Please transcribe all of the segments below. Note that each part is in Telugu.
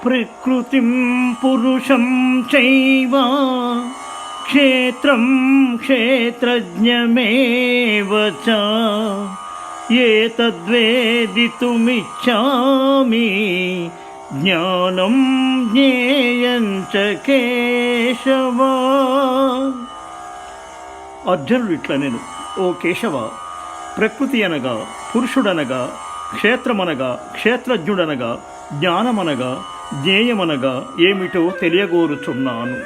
ప్రకృతిం పురుషం చైవ క్షేత్రం క్షేత్రజ్ఞమేవ చ ఏతద్వేదితుమిచ్ఛామి జ్ఞానం జ్ఞేయం చ కేశవ. అర్జునుడు ఇట్లా నేను, ఓ కేశవ, ప్రకృతి అనగా పురుషుడనగా క్షేత్రమనగా క్షేత్రజ్ఞుడనగా జ్ఞానమనగా జ్ఞేయమనగా ఏమిటో తెలియగోరుచున్నాను.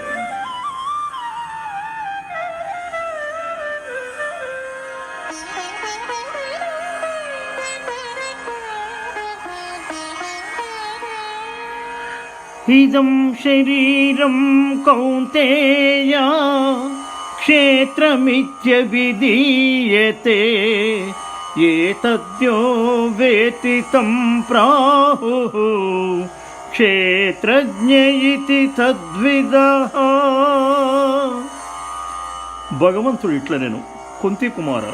ఇదం శరీరం కౌంతేయ క్షేత్రమిత్యభిధీయతే ఏతద్యో వేతి తం ప్రాహుః క్షేత్రజ్ఞ ఇతి తద్విదః. భగవంతుడు ఇట్ల నేను, కుంతి కుమార,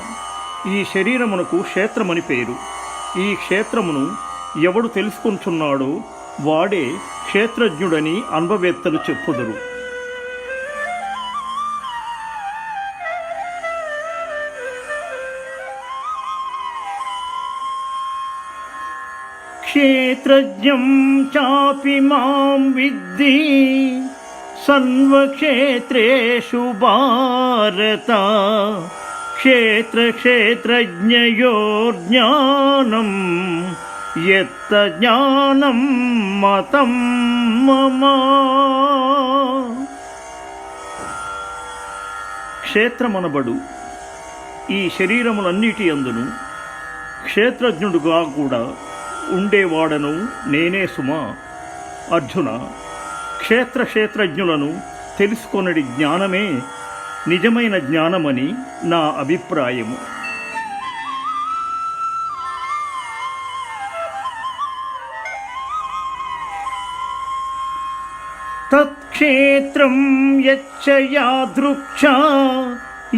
ఈ శరీరమునకు క్షేత్రమని పేరు. ఈ క్షేత్రమును ఎవడు తెలుసుకుంటున్నాడో వాడే క్షేత్రజ్ఞుడని అనుభవేత్తలు చెప్పుదురు. క్షేత్రజ్ఞం చాపి మాం విద్ధి సర్వక్షేత్రేషు భారత క్షేత్రజ్ఞయోర్జ్ఞానం యత్త జ్ఞానం మతం మమ. క్షేత్రమనబడు ఈ శరీరములన్నిటి అందును క్షేత్రజ్ఞుడుగా కూడా ఉండేవాడను నేనే సుమా. అర్జున, క్షేత్రజ్ఞులను తెలుసుకొనడి జ్ఞానమే నిజమైన జ్ఞానమని నా అభిప్రాయము. తత్క్షేత్రం యచ్చ యాదృక్ష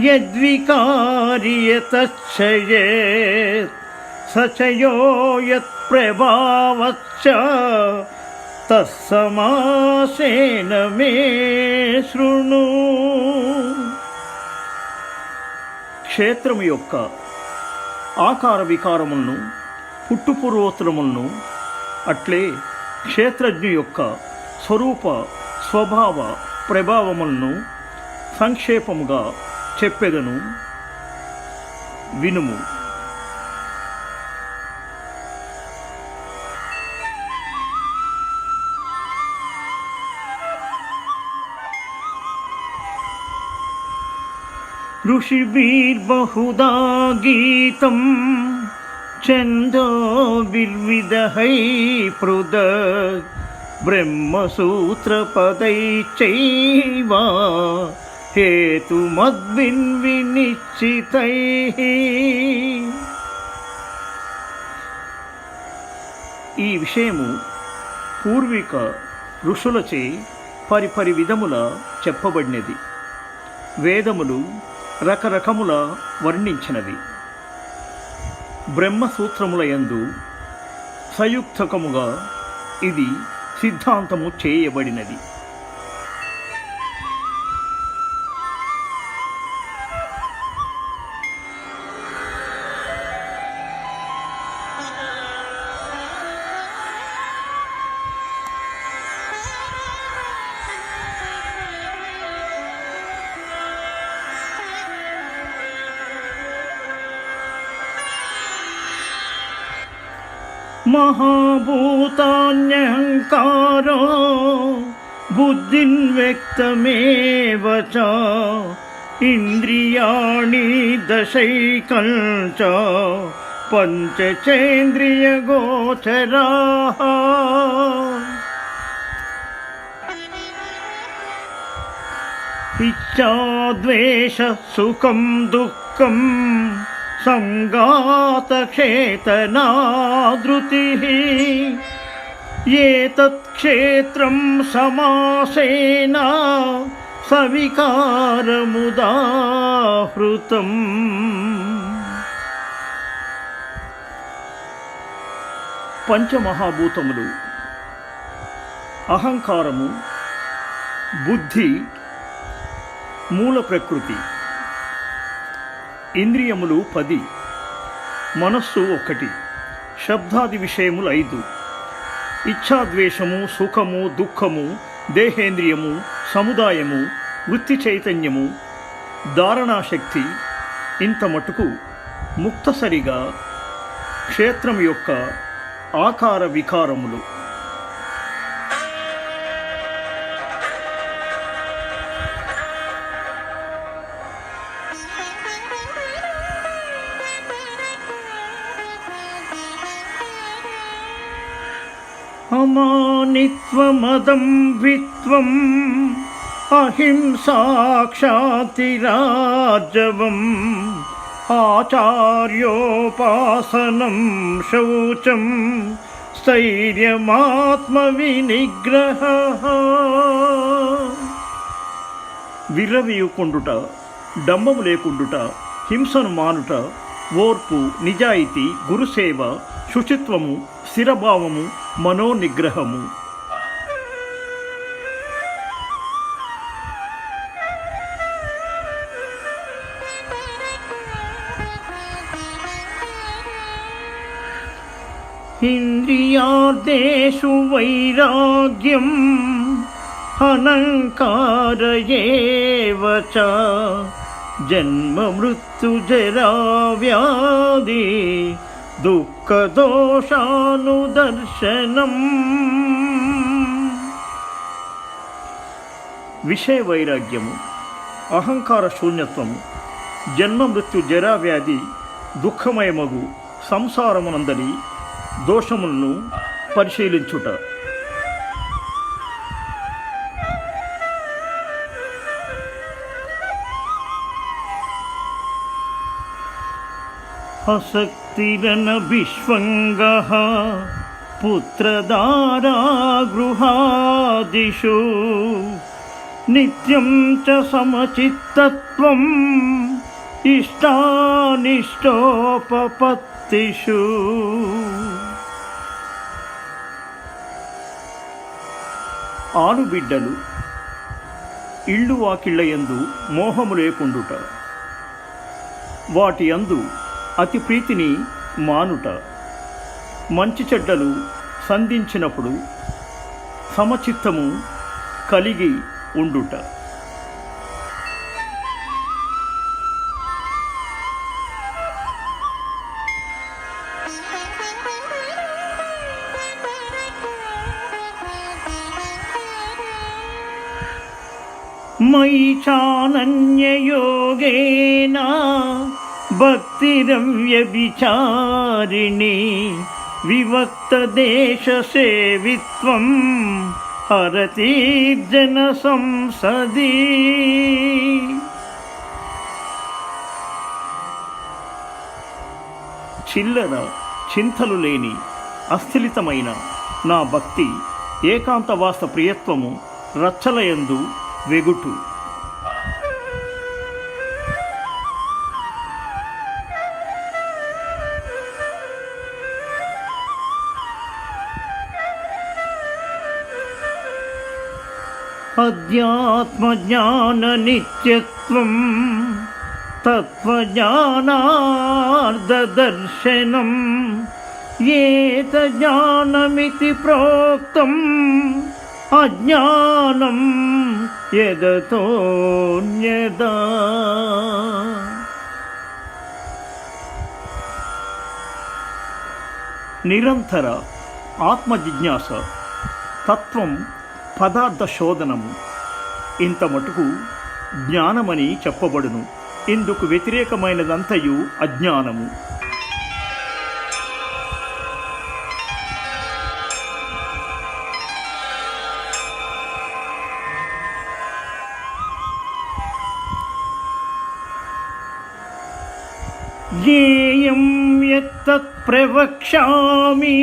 యద్వికారి యతచ్చ యేత్ సచయో యత్ప్రభావచ్చ తస్సమాసేన మే శృణు. క్షేత్రము యొక్క ఆకార వికారములను పుట్టుపూర్వోత్తరములను అట్లే క్షేత్రజ్ఞు యొక్క స్వరూప స్వభావ ప్రభావములను సంక్షేపముగా చెప్పెదను, వినుము. ఋషిభిర్బహుదా గీతం ఛందోభిర్విదహై పృథక్ బ్రహ్మసూత్రపदैश्चैव హేతుమద్భిర్వినిశ్చితైః. ఈ విషయము పూర్విక ఋషులచే పరిపరి విధముల చెప్పబడినది. వేదములు రకరకముల వర్ణించినవి. బ్రహ్మసూత్రముల యందు సయుక్తకముగా ఇది సిద్ధాంతము చేయబడినది. మహాభూతాన్యహంకారో బుద్ధిన్వ్యక్తమేవ చ ఇంద్రియాణి దశైకం చ పంచచేంద్రియగోచరాః. ఇచ్చా ద్వేష సుఖం దుఃఖం సంగాతక్షేతనాదృతిః ఏతత్క్షేత్రం సమాసేన సవికారముదాహృతం. పంచమహాభూతములు అహంకారము, బుద్ధి మూల ప్రకృతి. ఇంద్రియములు 10, మనస్సు 1, శబ్దాది విషయములు 5, ఇచ్ఛాద్వేషము, సుఖము, దుఃఖము, దేహేంద్రియము, సముదాయము, వృత్తి చైతన్యము, ధారణాశక్తి. ఇంత మటుకు ముక్తసరిగా క్షేత్రం యొక్క ఆకార వికారములు. అమానిత్వమదంభిత్వం అహింసాక్షాతిరాజవం ఆచార్యోపాసనం శౌచం స్థైర్యమాత్మవినిగ్రహ. విర్రవీయుకుండుట, డంబము లేకుండుట, హింసను మానుట, ఓర్పు, నిజాయితీ, గురుసేవ, శుచిత్వము, స్థిరభావము, మనోనిగ్రహము. ఇంద్రియార్థేషు వైరాగ్యం అనంకార ఏవ చ జన్మ మృత్యు జరా వ్యాధి దుఃఖదోషానుదర్శనం. విషయ వైరాగ్యము, అహంకార శూన్యత్వము, జన్మ మృత్యు జరా వ్యాధి దుఃఖమయమగు సంసారమునందలి దోషములను పరిశీలించుట. అసక్తిరన విశ్వంగః పుత్రదారా గృహాదిషు నిత్యం చ సమచిత్తత్వం ఇష్టానిష్టోపపత్తిషు. ఆలుబిడ్డలు ఇళ్ళు వాకిళ్ళయందు మోహము లేకుండుట, వాటి యందు అతి ప్రీతిని మానుట, మంచి చెడ్డలు సంధించినప్పుడు సమచిత్తము కలిగి ఉండుట. మయి చానన్యయోగేన భక్తిరవ్యభిచారిణి వివక్తదేశసేవిత్వం హరతీర్జన సంసది. చిల్లర చింతలు లేని అస్థిలితమైన నా భక్తి ఏకాంతవాస ప్రియత్వము రచ్చలయందు వెగుటు. అధ్యాత్మజ్ఞాన నిత్యత్వం తత్వజ్ఞానార్ధదర్శనం ఏతజ్ఞానమితి ప్రోక్తం అజ్ఞానం యదతోన్యదా. నిరంతర ఆత్మజిజ్ఞాస, తత్వం పదార్థ శోధనము ఇంత మటుకు జ్ఞానమని చెప్పబడును. ఇందుకు వ్యతిరేకమైనదంతయు అజ్ఞానము. జ్ఞేయం యత్తత్ ప్రవక్ష్యామి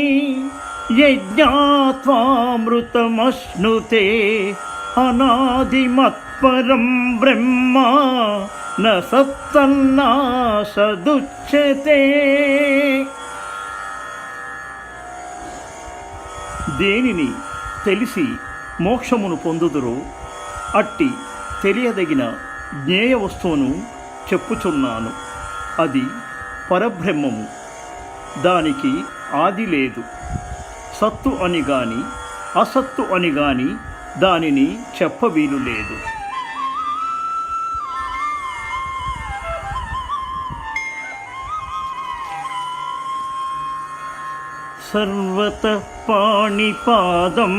యజ్ఞాత్వామృతమశ్నుతే అనాదిమత్పరం బ్రహ్మ న సత్తన్నాసదుచ్యతే. దేనిని తెలిసి మోక్షమును పొందుదురో అట్టి తెలియదగిన జ్ఞేయ వస్తువును చెప్పుచున్నాను. అది పరబ్రహ్మము. దానికి ఆది లేదు. సత్తు అని గాని అసత్తు అని గాని దానిని చెప్పవీలు లేదు. సర్వతః పాణిపాదం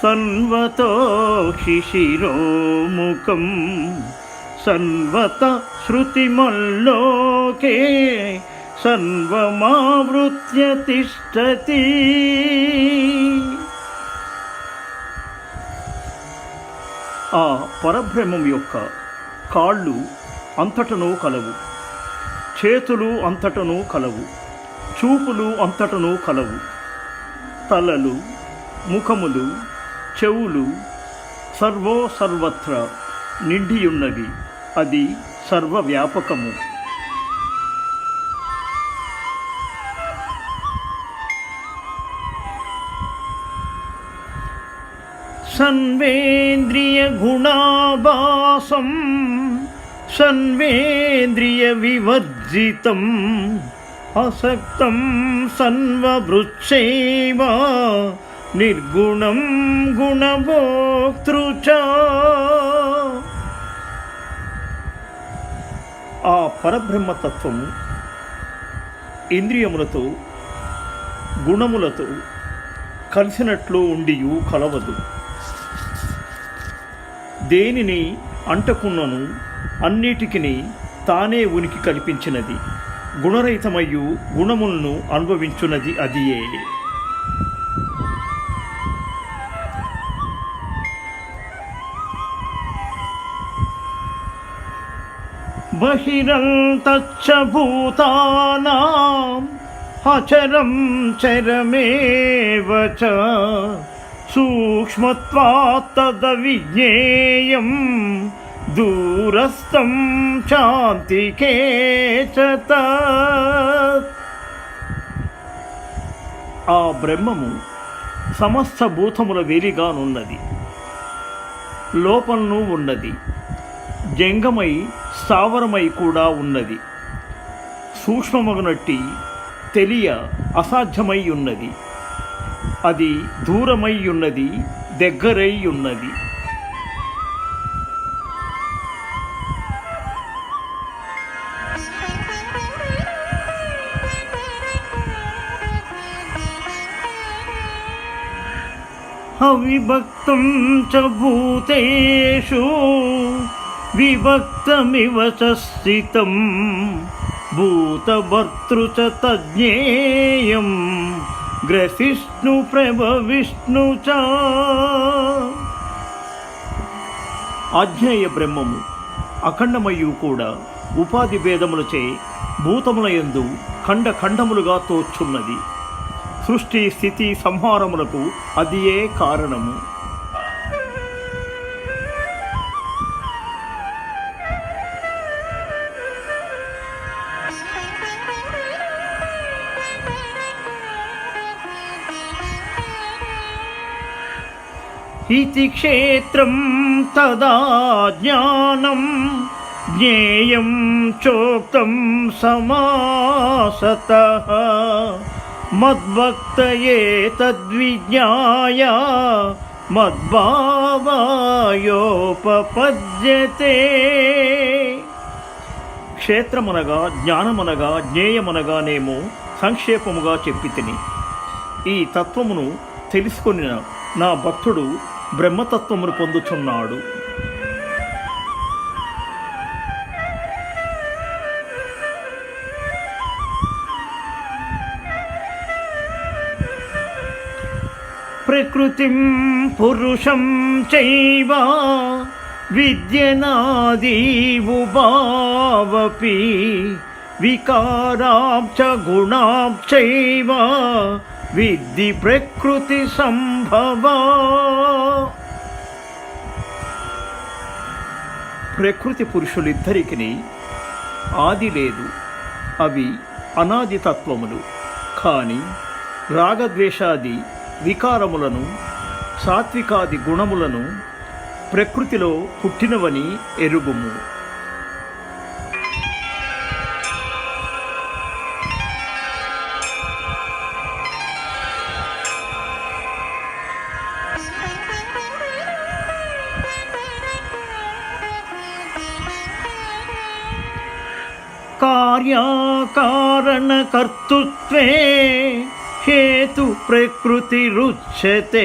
సన్వతోక్షిశిరోముఖం సన్వతః శృతిమల్లోకే సర్వమావృత్య తిష్టతి. ఆ పరబ్రహ్మం యొక్క కాళ్ళు అంతటనూ కలవు, చేతులు అంతటనూ కలవు, చూపులు అంతటనూ కలవు. తలలు, ముఖములు, చెవులు సర్వత్రా నిండియున్నవి. అది సర్వవ్యాపకము. సన్వేంద్రియ గుణాభాసం సన్వేంద్రియ వివర్జితం అసక్తం సన్వభృత్సైవ నిర్గుణం గుణభోక్తృ చ. ఆ పరబ్రహ్మతత్వము ఇంద్రియములతో గుణములతో కలిసినట్లు ఉండియు కలవదు. దేనిని అంటకున్నను అన్నిటికిని తానే ఉనికి కల్పించినది. గుణరహితమయ్యు గుణములను అనుభవించున్నది అదియే. బహిరంతచ్చ భూతానాం అచరం చరమేవ చ సూక్ష్మత్వాత్ తదవిజ్ఞేయం దూరస్థం శాంతికే చ తత్. ఆ బ్రహ్మము సమస్త భూతముల వేలిగానున్నది, లోపలను ఉన్నది, జంగమై స్థావరమై కూడా ఉన్నది, సూక్ష్మమగునట్టి తెలియ అసాధ్యమై ఉన్నది. అది దూరమై ఉన్నది, దగ్గరై ఉన్నది. అవిభక్తం చ భూతేషు విభక్తమివ చ స్థితం భూతభర్తృ చ తజ్ఞేయం గ్రసిష్ణు ప్రభవిష్ణు చ. అజ్ఞేయ బ్రహ్మము అఖండమయ్యు కూడా ఉపాధి భేదములచే భూతముల యందు ఖండ ఖండములుగా తోచున్నది. సృష్టి స్థితి సంహారములకు అదియే కారణము. ఇతి క్షేత్రం తదా జ్ఞానం జ్ఞేయం చోక్తం సమాసతః మద్భక్తయే తద్విజ్ఞాయ మద్భావాయోపపద్యతే. క్షేత్రమనగా జ్ఞానమనగా జ్ఞేయమనగానేమో సంక్షేపముగా చెప్పితిని. ఈ తత్వమును తెలుసుకొనిన నా భక్తుడు బ్రహ్మతత్వమును పొందుచున్నాడు. ప్రకృతిం పురుషం చైవ విద్యనాదీవుభావపి వికారాం చ గుణాం చైవ విద్ధి ప్రకృతి సంభవ. ప్రకృతి పురుషులిద్దరికీ ఆది లేదు. అవి అనాది తత్వములు. కానీ రాగద్వేషాది వికారములను సాత్వికాది గుణములను ప్రకృతిలో పుట్టినవని ఎరుగుము. కార్యకారణకర్తృత్వే హేతు ప్రకృతిరుచ్యతే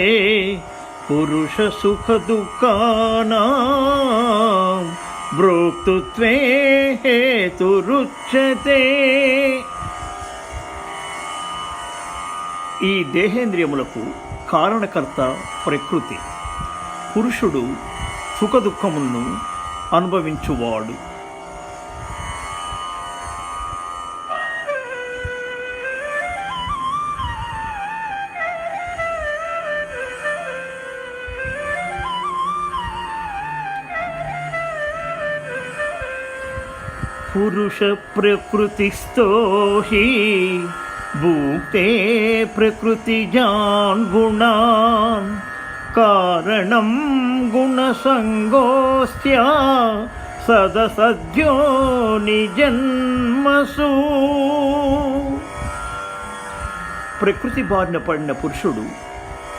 పురుష సుఖ దుఃఖానాం భోక్తృత్వే హేతురుచ్యతే. ఈ దేహేంద్రియములకు కారణకర్త ప్రకృతి. పురుషుడు సుఖ దుఃఖములను అనుభవించువాడు. పురుష ప్రకృతిస్థో హి భూక్తే ప్రకృతిజాన్ గుణాన్ కారణం గుణసంగోస్య సదసద్యో నిజన్మసు. ప్రకృతి బారిన పడిన పురుషుడు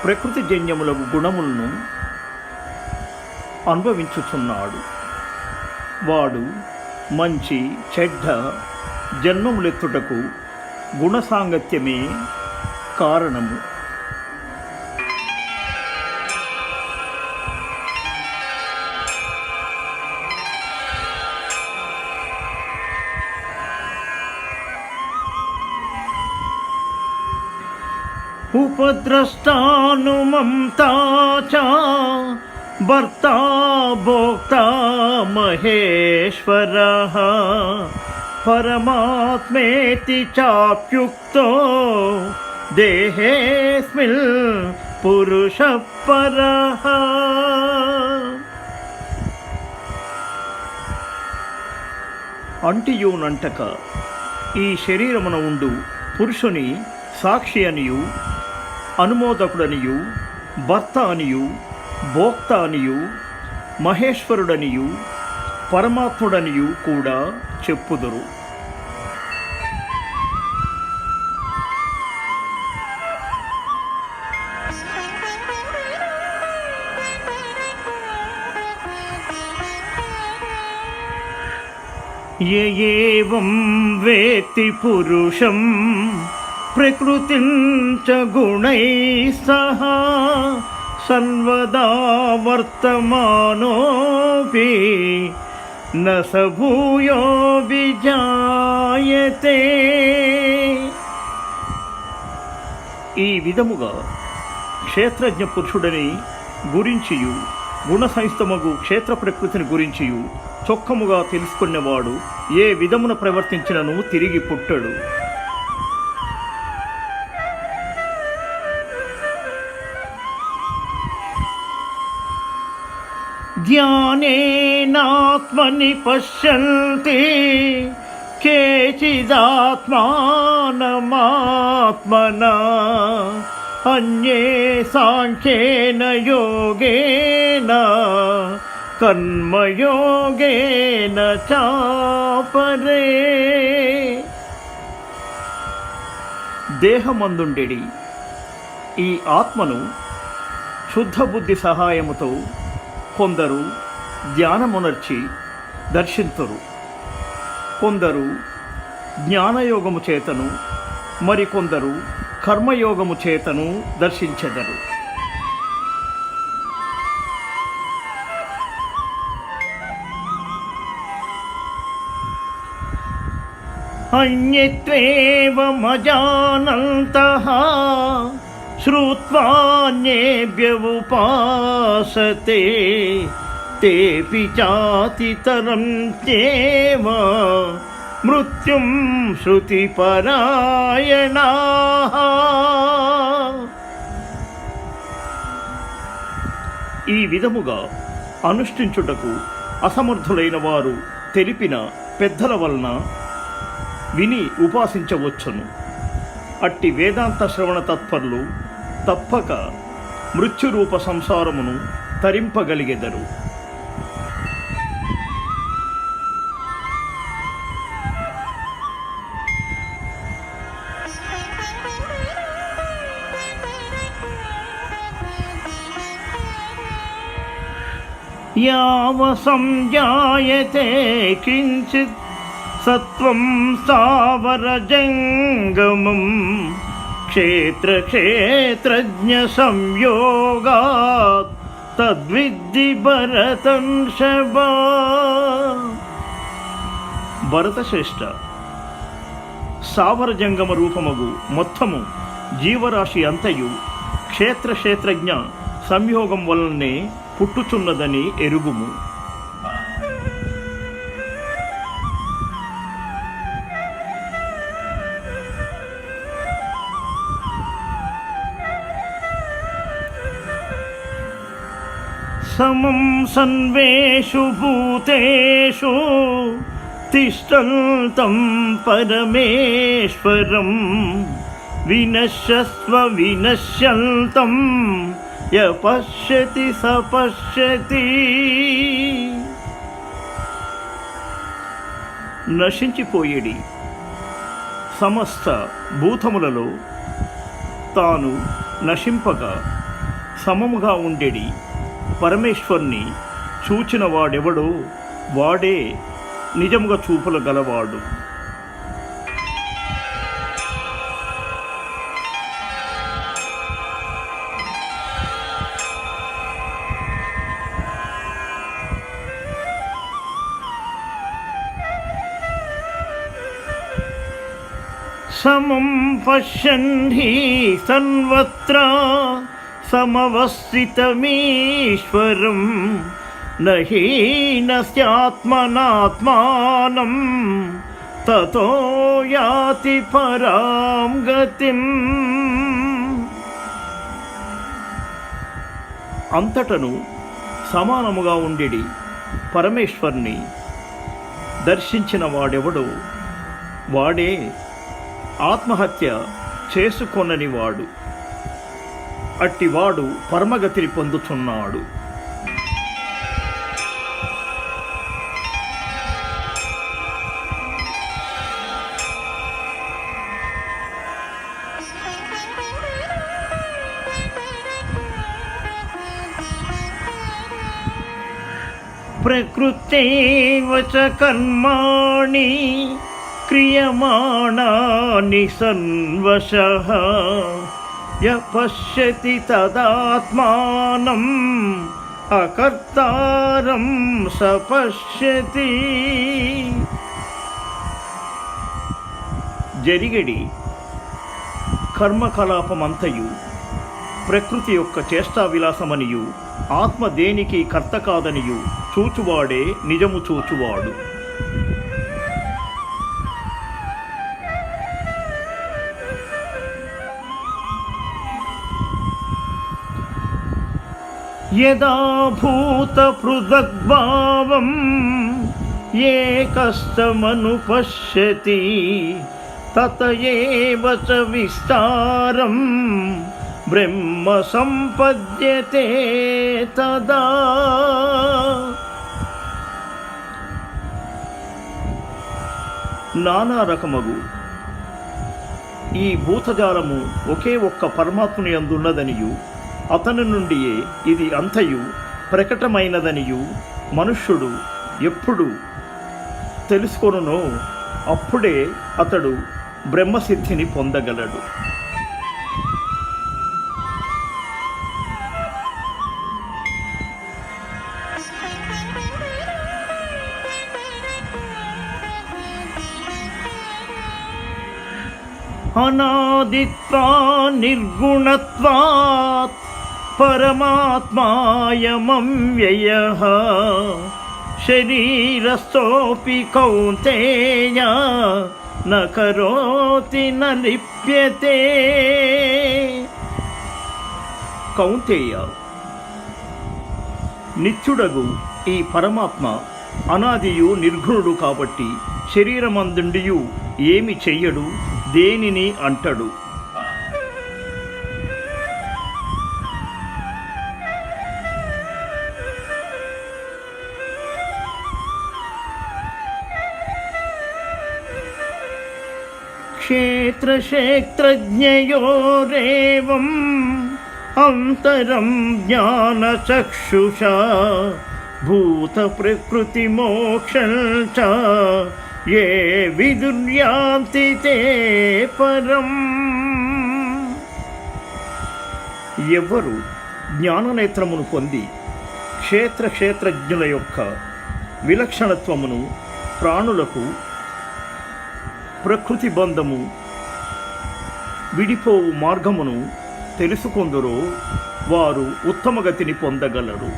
ప్రకృతి జన్యములకు గుణములను అనుభవించుచున్నాడు. వాడు మంచి చెడ్డ జన్మములెత్తుటకు గుణసాంగత్యమే కారణము. ఉపద్రష్టానుమమ్తా చ భర్తా భోక్తా మహేశ్వరః పరమాత్మేతి చాప్యుక్తో దేహేస్మిన్ పురుషః పరః. అంటియునంటక ఈ శరీరమున ఉండు పురుషుని సాక్షి అనియు అనుమోదకుడనియు భర్త అనియు భోక్త అనియు మహేశ్వరుడనియు పరమాత్ముడనియు కూడా చెప్పుదురు. య ఏవం వేత్తి పురుషం ప్రకృతిం చ గుణైః సహ సర్వదా వర్తమానోపి న స భూయో విజాయతే. ఈ విధముగా క్షేత్రజ్ఞ పురుషుడని గురించియు గుణసహిస్తమగు క్షేత్ర ప్రకృతిని గురించియు చొక్కముగా తెలుసుకున్నవాడు ఏ విధమున ప్రవర్తించినను తిరిగి పుట్టడు. జ్ఞానేనాత్మని పశ్యంతి కేచిదాత్మానమాత్మనా అన్యే సాంఖ్యేన యోగేన కర్మయోగేన చాపరే. దేహమందుండెడి ఈ ఆత్మను శుద్ధ బుద్ధి సహాయముతో కొందరు ధ్యానమునర్చి దర్శింతురు. కొందరు జ్ఞానయోగము చేతను మరికొందరు కర్మయోగము చేతను దర్శించెదరు. అన్యత్వేవమజానంతః శ్రుత్వాన్యేభ్య ఉపాసతే తేపి చాతితరం త్యేవ మృత్యుం శృతిపరాయణాః. ఈ విధముగా అనుష్ఠించుటకు అసమర్థులైన వారు తెలిపిన పెద్దల వలన విని ఉపాసించవచ్చును. అట్టి వేదాంత శ్రవణ తత్పరులు తప్పక మృత్యురూప సంసారమును తరింపగలిగెదరు. యావ సంజాయతే కించిత్ సత్వం స్థావర జంగమం క్షేత్రజ్ఞ సంయోగాత్ తద్విద్ధి భరతంశభా. భరతశ్రేష్ఠ, స్థావర జంగమ రూపమగు మొత్తము జీవరాశి అంతయు క్షేత్రజ్ఞ సంయోగం వలనే పుట్టుచున్నదని ఎరుగుము. సమం సన్వేషు భూతేషు తిష్టంతం పరమేశ్వరం వినశ్యస్వ వినశ్యంతం య పశ్యతి స పశ్యతి. నశించిపోయేడి సమస్త భూతములలో తాను నశింపగా సమముగా ఉండేడి పరమేశ్వర్ని చూచిన వాడెవడో వాడే నిజముగా చూపుల గలవాడు. సమం పశ్యన్హి సర్వత్ర సమవస్థితమీశ్వరం నహీనస్యాత్మనాత్మానం తతో యాతి పరాం గతిం. అంతటను సమానముగా ఉండేడి పరమేశ్వర్ని దర్శించిన వాడెవడో వాడే ఆత్మహత్య చేసుకొనని వాడు. అట్టివాడు పరమగతిని పొందుతున్నాడు. ప్రకృతేవ చ కర్మాణి క్రియమాణాని సన్వశః య పశ్యతి తదాత్మానం అకర్తారం స పశ్యతి. జరిగడి కర్మకలాపమంతయు ప్రకృతి యొక్క చేష్టా విలాసమనియు ఆత్మ దేనికి కర్త కాదనియు చూచువాడే నిజము చూచువాడు. యదా భూత పృథగ్భావం ఏకస్తమనుపశ్యతి తత ఏవ చ విస్తారం బ్రహ్మ సంపద్యతే తదా. నానా రకమగు ఈ భూతజాలము ఒకే ఒక్క పరమాత్ముని యందున్నదనియు అతని నుండియే ఇది అంతయు ప్రకటమైనదనియు మనుష్యుడు ఎప్పుడు తెలుసుకొనునో అప్పుడే అతడు బ్రహ్మసిద్ధిని పొందగలడు. అనాదిత్వా నిర్గుణత్వాత్ పరమాత్మాయమవ్యయః శరీరస్థోపి కౌంతేయ న కరోతి న లిప్యతే. కౌంతేయ, నిత్యుడగు ఈ పరమాత్మ అనాదియు నిర్గుణుడు కాబట్టి శరీరమందుండియు ఏమి చెయ్యడు, దేనిని అంటడు. क्षेत्रक्षेत्रज्ञयोरेवम् अन्तरं ज्ञानचक्षुषा भूतप्रकृतिमोक्षं च ये विदुर्यान्ति ते परम्. ఎవరు జ్ఞాననేత్రమును పొంది క్షేత్రజ్ఞుల యొక్క విలక్షణత్వమును, ప్రాణులకు ప్రకృతి బంధము, విడిపోవు మార్గమును తెలుసుకొందురో వారు ఉత్తమగతిని పొందగలరు.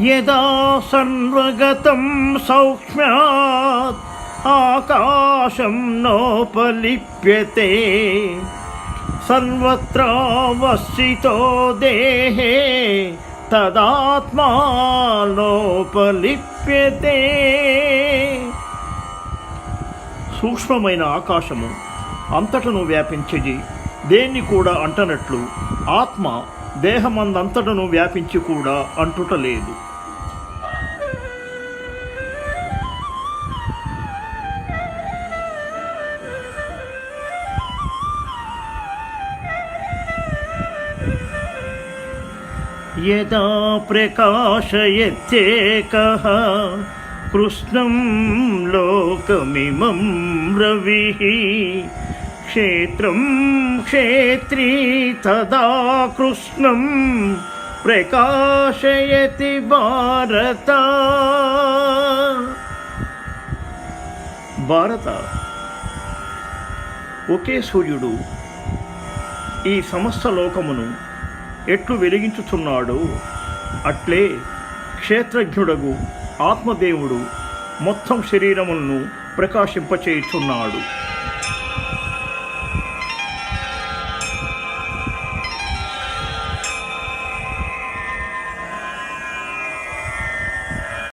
యదా సర్వగతం సౌక్ష్మ్యాత్ ఆకాశం నోపలిప్యతే సర్వత్రావస్థితో దేహే తదాత్మా నోపలిప్యతే. సూక్ష్మమైన ఆకాశము అంతటను వ్యాపించేది, దేన్ని కూడా అంటనట్లు ఆత్మ దేహమందంతటను వ్యాపించి కూడా అంటుటలేదు. యదా ప్రకాశయత్యేకః కృష్ణం లోకమిమం రవిః క్షేత్రం క్షేత్రీ తదా కృష్ణం ప్రకాశయతి భారత. భారత, ఒకే సూర్యుడు ఈ సమస్త లోకమును ఎట్లు వెలిగించుచున్నాడో అట్లే క్షేత్రజ్ఞుడగు ఆత్మదేవుడు మొత్తం శరీరములను ప్రకాశింపచేయుచున్నాడు.